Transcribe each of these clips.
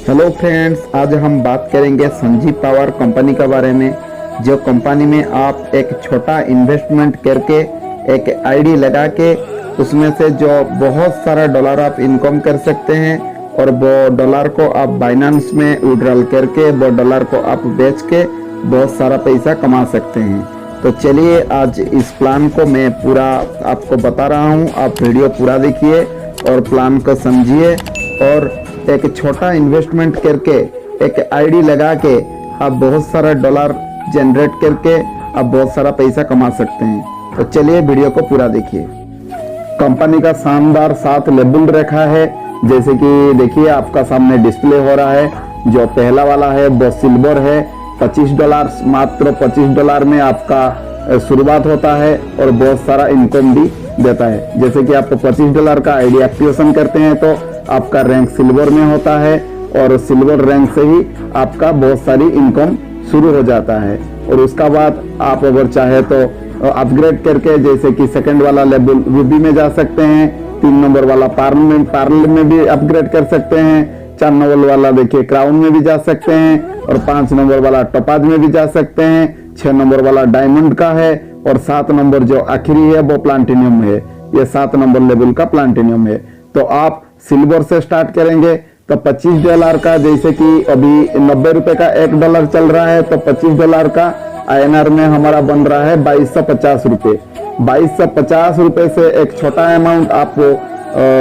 Hello friends, आज हम बात करेंगे संजीव पावर कंपनी के बारे में। जो कंपनी में आप एक छोटा इन्वेस्टमेंट करके एक आईडी लगा के उसमें से जो बहुत सारा डॉलर आप इनकम कर सकते हैं और वो डॉलर को आप बाइनेंस में विड्रॉल करके वो डॉलर को आप बेच के बहुत सारा पैसा कमा सकते हैं। तो चलिए आज इस प्लान को मैं पूरा आपको बता रहा हूँ। आप वीडियो पूरा देखिए और प्लान को समझिए और एक छोटा इन्वेस्टमेंट करके एक आईडी लगा के आप बहुत सारा डॉलर जनरेट करके आप बहुत सारा पैसा कमा सकते हैं। तो चलिए वीडियो को पूरा देखिए। कंपनी का शानदार 7 लेबल रखा है, जैसे कि देखिए आपका सामने डिस्प्ले हो रहा है। जो पहला वाला है वो सिल्वर है, $25, मात्र $25 में आपका शुरुआत होता है और बहुत सारा इनकम भी देता है। जैसे कि आप $25 का आईडी एक्टिवेशन करते हैं तो आपका रैंक सिल्वर में होता है और सिल्वर रैंक से ही आपका बहुत सारी इनकम शुरू हो जाता है। और उसका बाद आप अगर चाहे तो अपग्रेड करके जैसे कि सेकंड वाला लेवल रूबी में जा सकते हैं, 3 नंबर वाला पार्ल में भी अपग्रेड कर सकते हैं, 4 नंबर वाला देखिए क्राउन में भी जा सकते हैं और 5 नंबर वाला टोपाज में भी जा सकते हैं, 6 नंबर वाला डायमंड का है और 7 नंबर जो आखिरी है वो प्लाटिनियम है। ये 7 नंबर लेवल का प्लाटिनियम है। तो आप सिल्वर से स्टार्ट करेंगे तो $25 का, जैसे कि अभी 90 रुपए का $1 चल रहा है तो $25 का INR में हमारा बन रहा है 2250 रुपए। 2250 रुपए से एक छोटा अमाउंट आप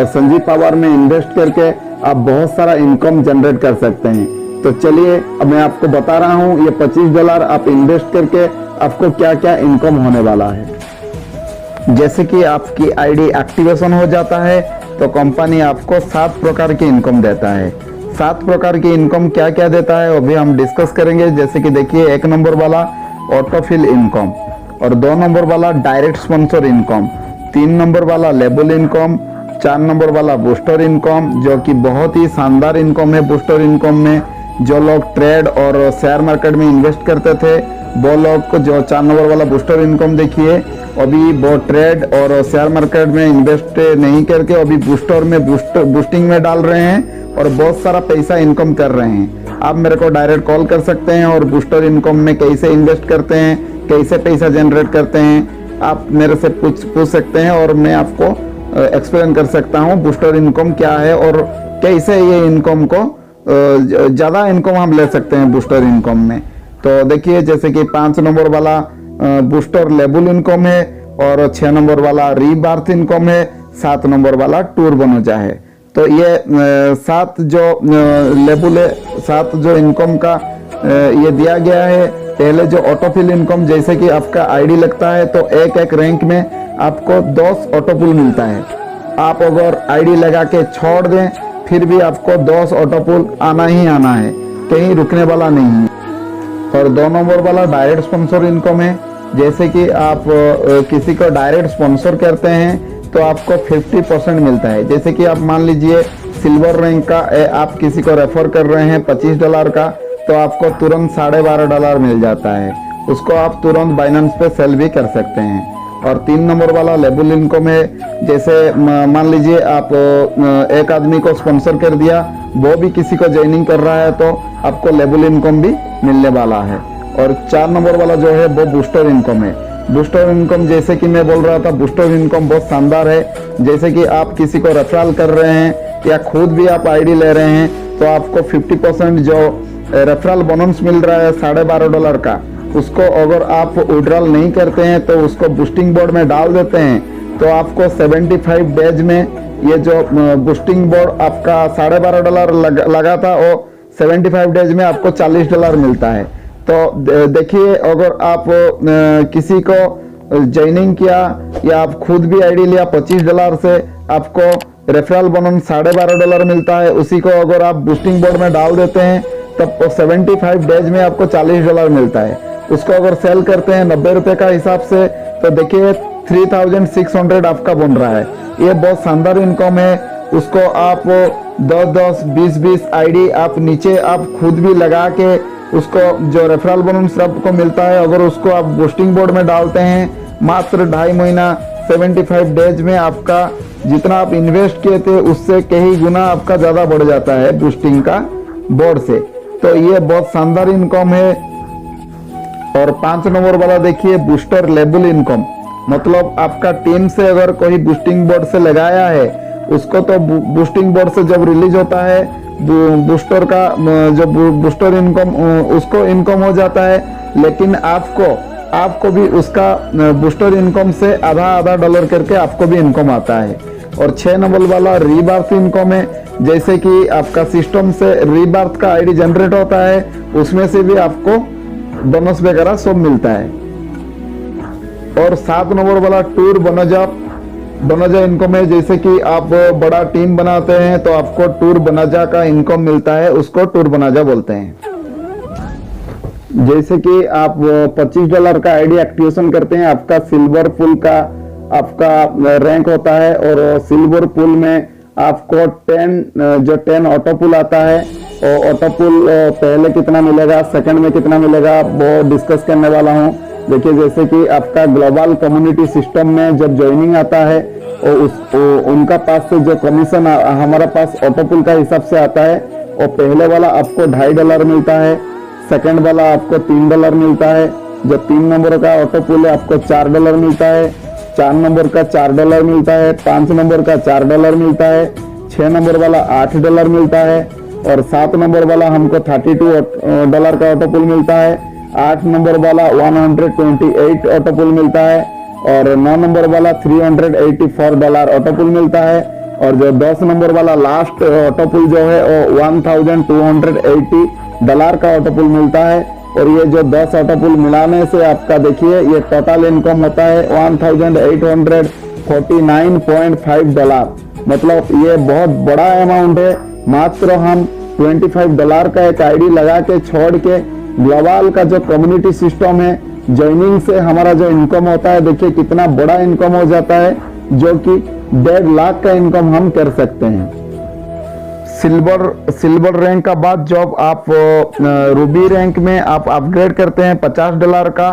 संजीव पावर में इन्वेस्ट करके आप बहुत सारा इनकम जनरेट कर सकते हैं। तो चलिए अब मैं आपको बता रहा हूँ ये $25 आप इन्वेस्ट करके आपको क्या क्या इनकम होने वाला है। जैसे कि आपकी आईडी एक्टिवेशन हो जाता है तो कंपनी आपको 7 प्रकार की इनकम देता है। 7 प्रकार की इनकम क्या क्या देता है वो भी हम डिस्कस करेंगे। जैसे कि देखिए 1 नंबर वाला ऑटोफिल इनकम और 2 नंबर वाला डायरेक्ट स्पॉन्सर इनकम, 3 नंबर वाला लेबल इनकम, 4 नंबर वाला बूस्टर इनकम जो कि बहुत ही शानदार इनकम है। बूस्टर इनकम में जो लोग ट्रेड और शेयर मार्केट में इन्वेस्ट करते थे वो लोग को जो 4 नंबर वाला बूस्टर इनकम देखिए, अभी वो ट्रेड और शेयर मार्केट में इन्वेस्ट नहीं करके अभी बूस्टर में बूस्टिंग में डाल रहे हैं और बहुत सारा पैसा इनकम कर रहे हैं। आप मेरे को डायरेक्ट कॉल कर सकते हैं और बूस्टर इनकम में कैसे इन्वेस्ट करते हैं, कैसे पैसा जनरेट करते हैं, आप मेरे से पूछ सकते हैं और मैं आपको एक्सप्लेन कर सकता हूँ बूस्टर इनकम क्या है और कैसे ये इनकम को ज़्यादा इनकम हम ले सकते हैं बूस्टर इनकम में। तो देखिए जैसे कि 5 नंबर वाला बूस्टर लेबल इनकम है और 6 नंबर वाला रीबार्थ इनकम है, 7 नंबर वाला टूर बनोजा है। तो ये 7 जो लेबल है, 7 जो इनकम का ये दिया गया है। पहले जो ऑटोफिल इनकम, जैसे कि आपका आईडी लगता है तो एक रैंक में आपको 10 ऑटोफिल मिलता है। आप अगर आईडी लगा के छोड़ दें फिर भी आपको 10 ऑटोफिल आना ही आना है, कहीं रुकने वाला नहीं है। और 2 नंबर वाला डायरेक्ट स्पॉन्सर इनकम है। जैसे कि आप किसी को डायरेक्ट स्पॉन्सर करते हैं तो आपको 50% मिलता है। जैसे कि आप मान लीजिए सिल्वर रैंक का आप किसी को रेफर कर रहे हैं $25 का, तो आपको तुरंत $12.5 मिल जाता है। उसको आप तुरंत बाइनेंस पे सेल भी कर सकते हैं। और 3 नंबर वाला लेबल इनकम है। जैसे मान लीजिए आप एक आदमी को स्पॉन्सर कर दिया, वो भी किसी को ज्वाइनिंग कर रहा है तो आपको लेबल इनकम भी मिलने वाला है। और 4 नंबर वाला जो है वो बूस्टर इनकम है। बूस्टर इनकम जैसे कि मैं बोल रहा था, बूस्टर इनकम बहुत शानदार है। जैसे कि आप किसी को रेफरल कर रहे हैं या खुद भी आप आईडी ले रहे हैं तो आपको 50% जो रेफरल बोनस मिल रहा है $12.5 का, उसको अगर आप विड्रॉल नहीं करते हैं तो उसको बूस्टिंग बोर्ड में डाल देते हैं तो आपको 75 डेज में ये जो बूस्टिंग बोर्ड आपका $12.5 लगा था वो 75 डेज में आपको $40 मिलता है। तो देखिए अगर आप किसी को ज्वाइनिंग किया या आप खुद भी आईडी लिया, $25 से आपको रेफरल बोनस $12.5 मिलता है। उसी को अगर आप बूस्टिंग बोर्ड में डाल देते हैं तब 75 डेज में आपको $40 मिलता है। उसको अगर सेल करते हैं 90 रुपए का हिसाब से तो देखिए 3600 आपका बन रहा है। ये बहुत शानदार इनकम है। उसको आप 10-10, 20-20 आईडी आप नीचे आप खुद भी लगा के उसको जो रेफरल बोनस सबको मिलता है, अगर उसको आप बूस्टिंग बोर्ड में डालते हैं मात्र 2.5 महीना 75 डेज में आपका जितना आप इन्वेस्ट किए थे उससे कई गुना आपका ज़्यादा बढ़ जाता है बूस्टिंग का बोर्ड से, तो ये बहुत शानदार इनकम है। और 5 नंबर वाला देखिए बूस्टर लेवल इनकम, मतलब आपका टीम से अगर कोई बूस्टिंग बोर्ड से लगाया है उसको, तो बूस्टिंग बोर्ड से जब रिलीज होता है बूस्टर का जो बूस्टर इनकम उसको इनकम हो जाता है, लेकिन आपको भी उसका बूस्टर इनकम से आधा आधा डॉलर करके आपको भी इनकम आता है। और 6 नंबर वाला रीबार्थ इनकम है, जैसे कि आपका सिस्टम से रीबार्थ का आईडी जनरेट होता है, उसमें से भी आपको बोनस वगैरह सब मिलता है। और 7 नंबर वाला टूर बनोजा इनकम है, जैसे कि आप बड़ा टीम बनाते हैं तो आपको टूर बनोजा का इनकम मिलता है, उसको टूर बनोजा बोलते हैं। जैसे कि आप $25 का आईडी एक्टिवेशन करते हैं, आपका सिल्वर पूल का आपका रैंक होता है, और सिल्वर पूल में आपको 10 ऑटो पूल आता है, और ऑटो पूल पहले कितना मिलेगा, सेकंड में कितना मिलेगा, वो डिस्कस करने वाला हूँ। देखिए जैसे कि आपका ग्लोबल कम्युनिटी सिस्टम में जब ज्वाइनिंग आता है और उनका पास से जो कमीशन हमारा पास ऑटो पूल का हिसाब से आता है, और पहले वाला आपको $2.5 मिलता है, सेकंड वाला आपको $3 मिलता है, जो 3 नंबर का ऑटो पूल है आपको $4 मिलता है, 4 नंबर का $4 मिलता है, 5 नंबर का $4 मिलता है, 6 नंबर वाला $8 मिलता है, और 7 नंबर वाला हमको $32 का ऑटो पूल मिलता है, 8 नंबर वाला 128 ऑटो पूल मिलता है, और 9 नंबर वाला $384 ऑटो पूल मिलता है, और जो 10 नंबर वाला लास्ट ऑटो पूल जो है वो $1280 का ऑटो पूल मिलता है। और ये जो 10 ऑटो पूल मिलाने से आपका देखिए ये टोटल इनकम होता है $1849.5, मतलब ये बहुत बड़ा अमाउंट है। मात्र हम $25 का एक आईडी लगा के छोड़ के ग्लोबल का जो कम्युनिटी सिस्टम है ज्वाइनिंग से हमारा जो इनकम होता है, देखिए कितना बड़ा इनकम हो जाता है, जो कि 1.5 लाख का इनकम हम कर सकते हैं। सिल्वर रैंक का बाद जब आप रूबी रैंक में आप अपग्रेड करते हैं $50 का,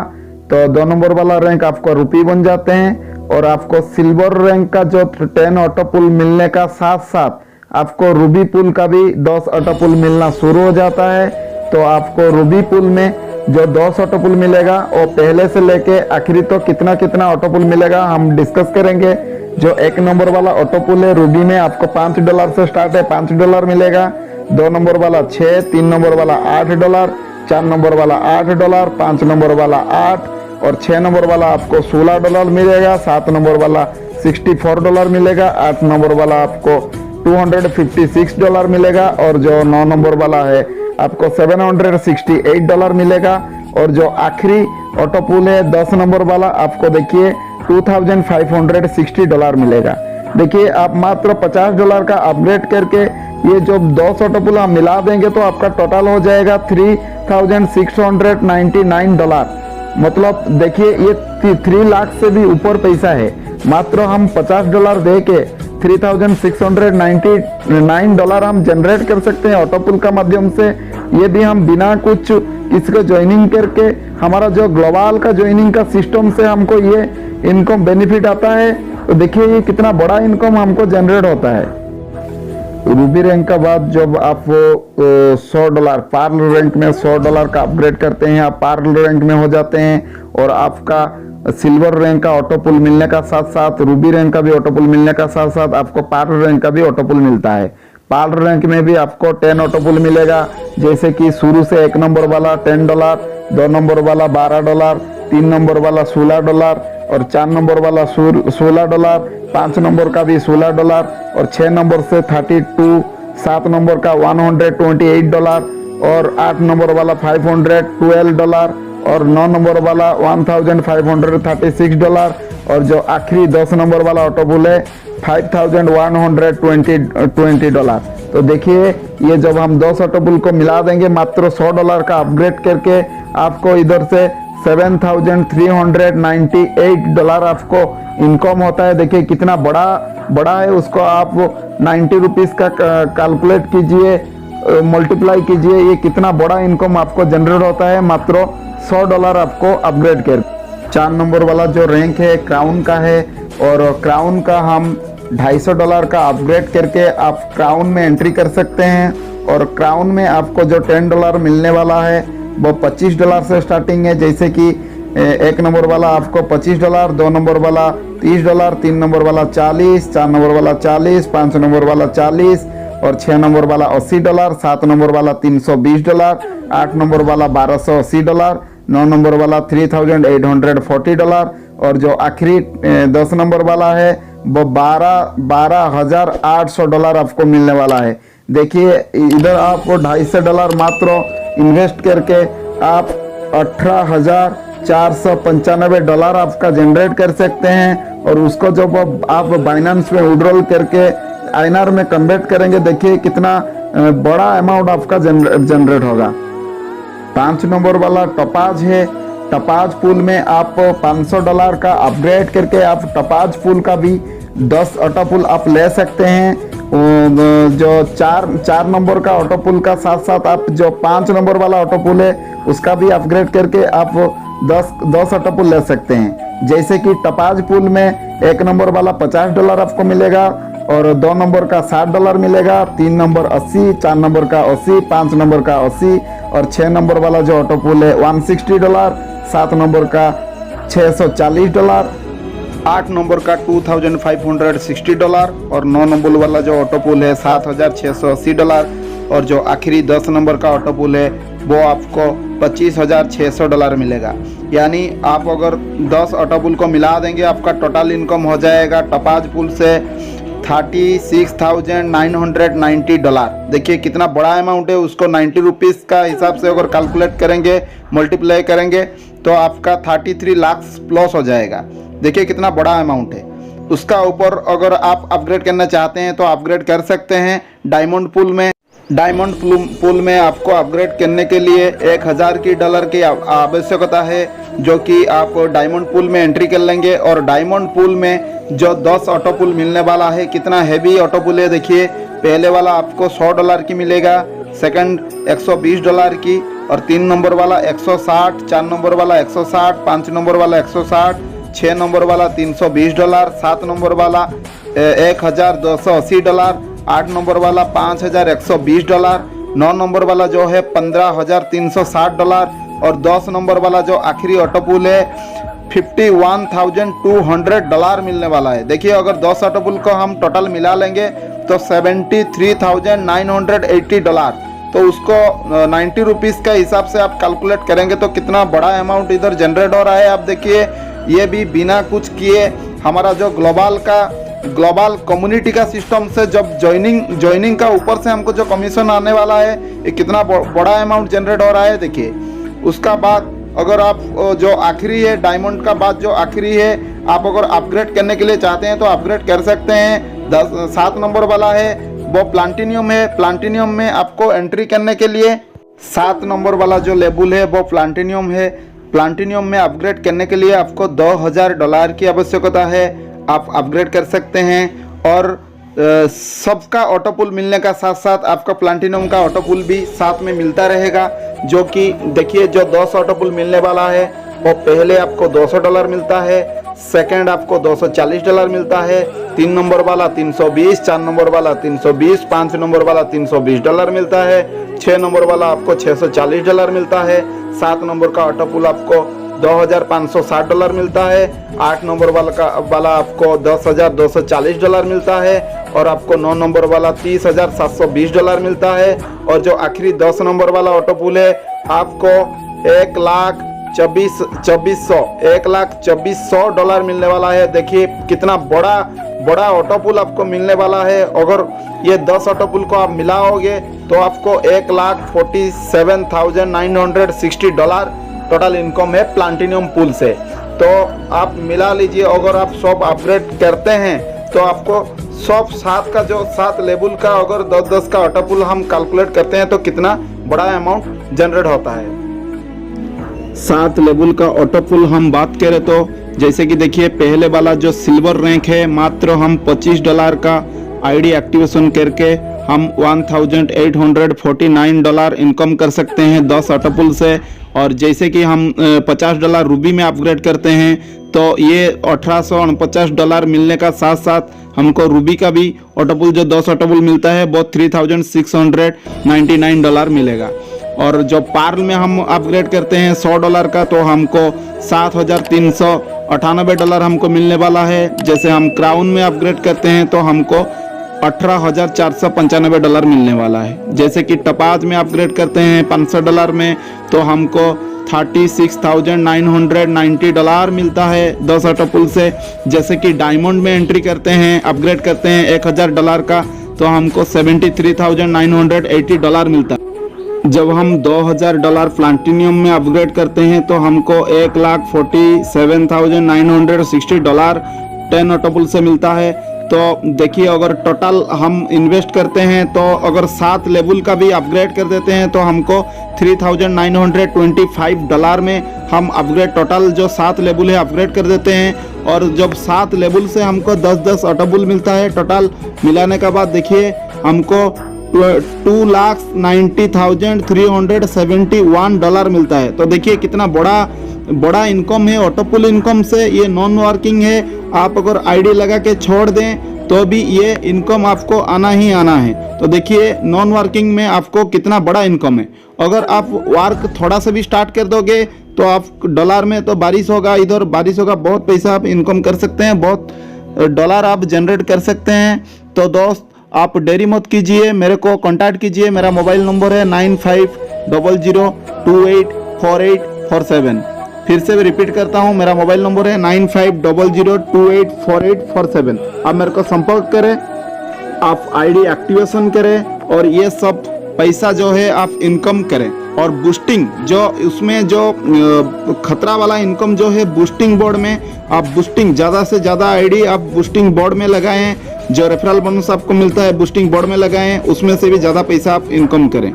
तो 2 नंबर वाला रैंक आपको रूपी बन जाते हैं, और आपको सिल्वर रैंक का जो 10 ऑटो पुल मिलने का साथ साथ आपको रूबी पुल का भी 10 ऑटो पुल मिलना शुरू हो जाता है। तो आपको रूबी पुल में जो 10 ऑटो पुल मिलेगा और पहले से लेके आखिरी तो कितना कितना ऑटो पुल मिलेगा हम डिस्कस करेंगे। जो 1 नंबर वाला ऑटो पुल है रूबी में आपको $5 से स्टार्ट है, $5 मिलेगा। 2 नंबर वाला 6, 3 नंबर वाला $8, 4 नंबर वाला $8, 5 नंबर वाला 8 और 6 नंबर वाला आपको $16 मिलेगा। 7 नंबर वाला $64 मिलेगा। 8 नंबर वाला आपको $256 मिलेगा और जो 9 नंबर वाला है आपको $768 मिलेगा। और जो आखिरी ऑटो पुल है 10 नंबर वाला आपको देखिए $2560 मिलेगा। देखिए आप मात्र $50 का अपग्रेड करके ये जो 10 ऑटो पुल हम मिला देंगे तो आपका टोटल हो जाएगा $3699। मतलब देखिए ये 3 लाख से भी ऊपर पैसा है। मात्र हम $50 दे के $3699 हम जनरेट कर सकते हैं ऑटो पुल का माध्यम से। ये भी हम बिना कुछ इसको ज्वाइनिंग करके हमारा जो ग्लोबल का ज्वाइनिंग का सिस्टम से हमको ये इनकम बेनिफिट आता है। तो देखिए ये कितना बड़ा इनकम हमको जनरेट होता है। रूबी रैंक का बाद जब आप $100 पार्ल रैंक में $100 का अपग्रेड करते हैं, आप पार्ल रैंक में हो जाते हैं और आपका सिल्वर रैंक का ऑटो पुल मिलने का साथ साथ रूबी रैंक का भी ऑटो पुल मिलने का साथ साथ आपको पार्ल रैंक का भी ऑटो पुल मिलता है। पार्ल रैंक में भी आपको 10 ऑटो पुल मिलेगा, जैसे कि शुरू से 1 नंबर वाला $10, 2 नंबर वाला $12, 3 नंबर वाला $16 और 4 नंबर वाला $16, 5 नंबर का भी $16 और 6 नंबर से 32, 7 नंबर का $128 और 8 नंबर वाला $512 और 9 नंबर वाला $1536 और जो आखिरी 10 नंबर वाला ऑटो पुल है $5120। तो देखिए ये जब हम 10 ऑटो पुल को मिला देंगे मात्र $100 का अपग्रेड करके आपको इधर से $7398 आपको इनकम होता है। देखिए कितना बड़ा है, उसको आप 90 रुपीज का कैलकुलेट कीजिए, मल्टीप्लाई कीजिए, ये कितना बड़ा इनकम आपको जनरेट होता है मात्र $100 आपको अपग्रेड कर। 4 नंबर वाला जो रैंक है क्राउन का है और क्राउन का हम $250 का अपग्रेड करके आप क्राउन में एंट्री कर सकते हैं और क्राउन में आपको जो $10 मिलने वाला है वो $25 से स्टार्टिंग है। जैसे कि 1 नंबर वाला आपको $25, 2 नंबर वाला $30, 3 नंबर वाला 40, 4 नंबर वाला 40, 5 नंबर वाला 40 और 6 नंबर वाला $80, 7 नंबर वाला $320, 8 नंबर वाला $1280, 9 नंबर वाला $3840 और जो आखिरी 10 नंबर वाला है वो $12,800 आपको मिलने वाला है। देखिए इधर आपको $250 मात्र इन्वेस्ट करके आप $18,495 आपका जनरेट कर सकते हैं और उसको जब आप बाइनेंस में विड्रॉल करके INR में कन्वर्ट करेंगे, देखिए कितना बड़ा अमाउंट आपका जनरेट होगा। 5 नंबर वाला टपाज है। टपाज पूल में आप $500 का अपग्रेड करके आप टपाज पूल का भी 10 ऑटो पुल आप ले सकते हैं। जो 4 नंबर का ऑटो पुल का साथ साथ आप जो 5 नंबर वाला ऑटो पुल है उसका भी अपग्रेड करके आप 10 ऑटो पुल ले सकते हैं। जैसे कि टपाज पुल में 1 नंबर वाला $50 आपको मिलेगा और 2 नंबर का $60 मिलेगा, 3 नंबर 80, 4 नंबर का 80, 5 नंबर का 80 और 6 नंबर वाला जो ऑटो पुल है $160, 7 नंबर का $640, 8 नंबर का $2560 और 9 नंबर वाला जो ऑटो पुल है $7680 और जो आखिरी 10 नंबर का ऑटो पुल है वो आपको $25,600 मिलेगा। यानी आप अगर 10 ऑटो पुल को मिला देंगे आपका टोटल इनकम हो जाएगा टपाज पुल से $36,990। देखिए कितना बड़ा अमाउंट है, उसको 90 रुपीज़ का हिसाब से अगर कैलकुलेट करेंगे, मल्टीप्लाई करेंगे तो आपका 33 लाख प्लस हो जाएगा। देखिए कितना बड़ा अमाउंट है। उसका ऊपर अगर आप अपग्रेड करना चाहते हैं तो अपग्रेड कर सकते हैं डायमंड पूल में। डायमंड पूल में आपको अपग्रेड करने के लिए $1,000 की आवश्यकता है, जो कि आप डायमंड पूल में एंट्री कर लेंगे। और डायमंड पूल में जो 10 ऑटो पुल मिलने वाला है, कितना हैवी ऑटो पुल है देखिए। पहले वाला आपको $100 की मिलेगा, सेकंड $120 की और 3 नंबर वाला 160, 4 नंबर वाला 160, 5 नंबर वाला 160, 6 नंबर वाला $320, 7 नंबर वाला $1,280, 8 नंबर वाला $5,120, 9 नंबर वाला जो है $15,360 और 10 नंबर वाला जो आखिरी ऑटो पुल है $51,200 मिलने वाला है। देखिए अगर 10 ऑटो पुल को हम टोटल मिला लेंगे तो $73,980। तो उसको 90 रुपीज़ का हिसाब से आप कैलकुलेट करेंगे तो कितना बड़ा अमाउंट इधर जनरेट हो रहा है। आप देखिए ये भी बिना कुछ किए हमारा जो ग्लोबल कम्युनिटी का सिस्टम से जब ज्वाइनिंग का ऊपर से हमको जो कमीशन आने वाला है, ये कितना बड़ा अमाउंट जनरेट हो रहा है देखिए। उसका बाद अगर आप जो आखिरी है डायमंड का बाद जो आखिरी है, आप अगर अपग्रेड करने के लिए चाहते हैं तो अपग्रेड कर सकते हैं। 7 नंबर वाला है वो प्लाटिनियम है। प्लाटिनियम में आपको एंट्री करने के लिए 7 नंबर वाला जो लेवल है वो प्लाटिनियम है। प्लाटिनियम में अपग्रेड करने के लिए आपको $2,000 की आवश्यकता है। आप अपग्रेड कर सकते हैं और सबका ऑटो पुल मिलने का साथ साथ आपका प्लाटिनियम का ऑटो पुल भी साथ में मिलता रहेगा। जो कि देखिए जो 10 ऑटो पुल मिलने वाला है वो पहले आपको $200 मिलता है, सेकंड आपको $240 मिलता है, 3 नंबर वाला 320, 4 नंबर वाला 320, 5 नंबर वाला $320 मिलता है, 6 नंबर वाला आपको $640 मिलता है, 7 नंबर का ऑटो पुल आपको $2,560 मिलता है, 8 नंबर वाला आपको $10,240 मिलता है और आपको 9 नंबर वाला $30,720 मिलता है। और जो आखिरी 10 नंबर वाला ऑटो पुल है आपको $1,24,1,24,000 मिलने वाला है। देखिए कितना बड़ा ऑटो पुल आपको मिलने वाला है। अगर ये 10 ऑटो पुल को आप मिलाओगे तो आपको $1,47,960 टोटल इनकम है प्लाटिनियम पूल से। तो आप मिला लीजिए, अगर आप सब अपग्रेड करते हैं तो आपको सब 7 का जो 7 लेवल का अगर 10-10 का ऑटो पुल हम कैलकुलेट करते हैं तो कितना बड़ा अमाउंट जनरेट होता है। 7 लेवल का ऑटो पुल हम बात करें तो जैसे कि देखिए पहले वाला जो सिल्वर रैंक है मात्र हम $25 का आईडी एक्टिवेशन करके हम $1,849 इनकम कर सकते हैं 10 ऑटो पुल से। और जैसे कि हम $50 रूबी में अपग्रेड करते हैं तो ये $1,849 मिलने का साथ साथ हमको रूबी का भी ऑटोपुल जो 10 ऑटोपुल मिलता है वो $3,699 मिलेगा। और जो पार्ल में हम अपग्रेड करते हैं $100 का तो हमको $7,398 हमको मिलने वाला है। जैसे हम क्राउन में अपग्रेड करते हैं तो हमको $18,495 मिलने वाला है। जैसे कि टपाज में अपग्रेड करते हैं $500 में तो हमको $36,990 मिलता है 10 ऑटोपुल से। जैसे कि डायमंड में एंट्री करते हैं अपग्रेड करते हैं $1,000 का तो हमको $73,980 मिलता है। जब हम $2,000 प्लैटिनम में अपग्रेड करते हैं तो हमको $1,47,960 10 ऑटोपुल से मिलता है। तो देखिए अगर टोटल हम इन्वेस्ट करते हैं तो अगर 7 लेवल का भी अपग्रेड कर देते हैं तो हमको $3,925 में हम अपग्रेड टोटल जो 7 लेवल है अपग्रेड कर देते हैं। और जब 7 लेवल से हमको 10-10 ऑटोपुल मिलता है टोटल मिलाने के बाद देखिए हमको $2,90,371 मिलता है। तो देखिए कितना बड़ा इनकम है ऑटोपुल इनकम से। ये नॉन वर्किंग है, आप अगर आईडी लगा के छोड़ दें तो भी ये इनकम आपको आना ही आना है। तो देखिए नॉन वर्किंग में आपको कितना बड़ा इनकम है। अगर आप वर्क थोड़ा सा भी स्टार्ट कर दोगे तो आप डॉलर में तो बारिश होगा, इधर बारिश होगा, बहुत पैसा आप इनकम कर सकते हैं, बहुत डॉलर आप जनरेट कर सकते हैं। तो दोस्त आप देरी मत कीजिए, मेरे को कांटेक्ट कीजिए। मेरा मोबाइल नंबर है 9500284847। फिर से रिपीट करता हूँ, मेरा मोबाइल नंबर है 9500284847। आप मेरे को संपर्क करें, आप आईडी एक्टिवेशन करें और ये सब पैसा जो है आप इनकम करें। और बूस्टिंग जो उसमें जो खतरा वाला इनकम जो है बूस्टिंग बोर्ड में आप बूस्टिंग ज़्यादा से ज़्यादा आईडी आप बूस्टिंग बोर्ड में लगाएं। जो रेफरल बोनस आपको मिलता है बूस्टिंग बोर्ड में लगाएं, उसमें से भी ज़्यादा पैसा आप इनकम करें।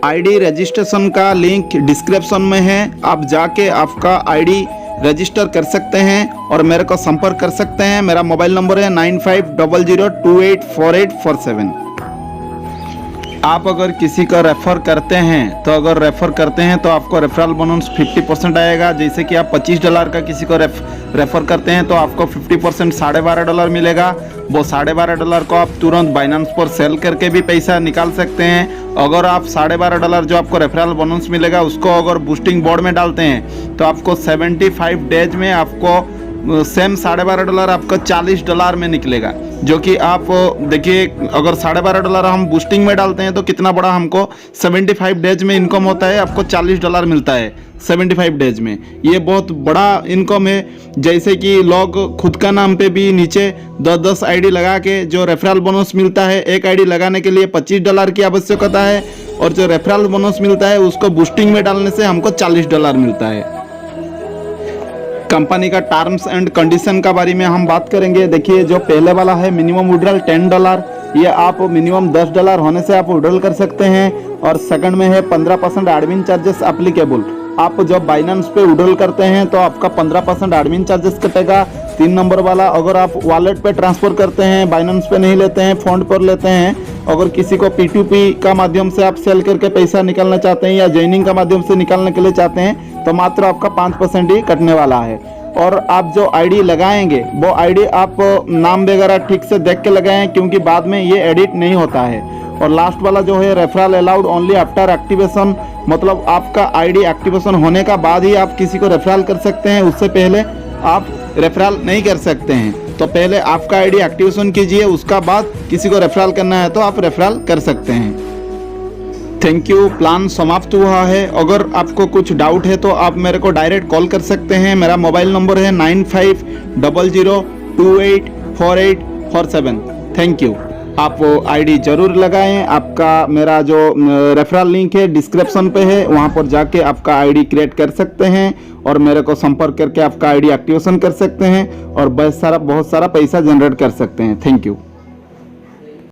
आईडी रजिस्ट्रेशन का लिंक डिस्क्रिप्शन में है, आप जाके आपका आईडी रजिस्टर कर सकते हैं और मेरे को संपर्क कर सकते हैं। मेरा मोबाइल नंबर है 9500284847। आप अगर किसी को रेफ़र करते हैं तो आपको रेफरल बोनस 50% आएगा। जैसे कि आप $25 का किसी को रेफ़र करते हैं तो आपको 50% $12.5 मिलेगा। वो $12.5 को आप तुरंत बाइनेंस पर सेल करके भी पैसा निकाल सकते हैं। अगर आप $12.5 जो आपको रेफरल बोनस मिलेगा उसको अगर बूस्टिंग बोर्ड में डालते हैं तो आपको 75 डेज में आपको सेम $12.5 आपका $40 में निकलेगा। जो कि आप देखिए अगर $12.5 हम बूस्टिंग में डालते हैं तो कितना बड़ा हमको 75 डेज में इनकम होता है, आपको $40 मिलता है 75 डेज में। ये बहुत बड़ा इनकम है। जैसे कि लोग खुद का नाम पे भी नीचे 10-10 आईडी लगा के जो रेफरल बोनस मिलता है, एक आईडी लगाने के लिए $25 की आवश्यकता है और जो रेफरल बोनस मिलता है उसको बूस्टिंग में डालने से हमको $40 मिलता है। कंपनी का टर्म्स एंड कंडीशन का बारे में हम बात करेंगे। देखिए जो पहले वाला है मिनिमम विड्रॉल $10, ये आप मिनिमम $10 होने से आप विड्रॉल कर सकते हैं। और सेकंड में है 15% एडमिन चार्जेस एप्लीकेबल। आप जब बाइनेंस पे विड्रॉल करते हैं तो आपका 15% एडमिन चार्जेस कटेगा। 3 नंबर वाला अगर आप वॉलेट पे ट्रांसफ़र करते हैं, बाइनेंस पे नहीं लेते हैं, फंड पर लेते हैं, अगर किसी को P2P का माध्यम से आप सेल करके पैसा निकालना चाहते हैं या जॉइनिंग का माध्यम से निकालने के लिए चाहते हैं तो मात्र आपका 5% ही कटने वाला है। और आप जो आईडी लगाएंगे वो आईडी आप नाम वगैरह ठीक से देख के लगाएं क्योंकि बाद में ये एडिट नहीं होता है। और लास्ट वाला जो है referral allowed only after activation, मतलब आपका आईडी एक्टिवेशन होने का बाद ही आप किसी को रेफरल कर सकते हैं, उससे पहले आप रेफरल नहीं कर सकते हैं। तो पहले आपका आईडी एक्टिवेशन कीजिए, उसका बाद किसी को रेफरल करना है तो आप रेफरल कर सकते हैं। Thank you. प्लान समाप्त हुआ है। अगर आपको कुछ डाउट है तो आप मेरे को डायरेक्ट कॉल कर सकते हैं। मेरा मोबाइल नंबर है 9500284847। Thank you. आप आईडी ज़रूर लगाएं। आपका मेरा जो रेफरल लिंक है डिस्क्रिप्शन पे है, वहाँ पर जाके आपका आईडी क्रिएट कर सकते हैं और मेरे को संपर्क करके आपका आईडी एक्टिवेशन कर सकते हैं और बहुत सारा पैसा जनरेट कर सकते हैं। Thank you.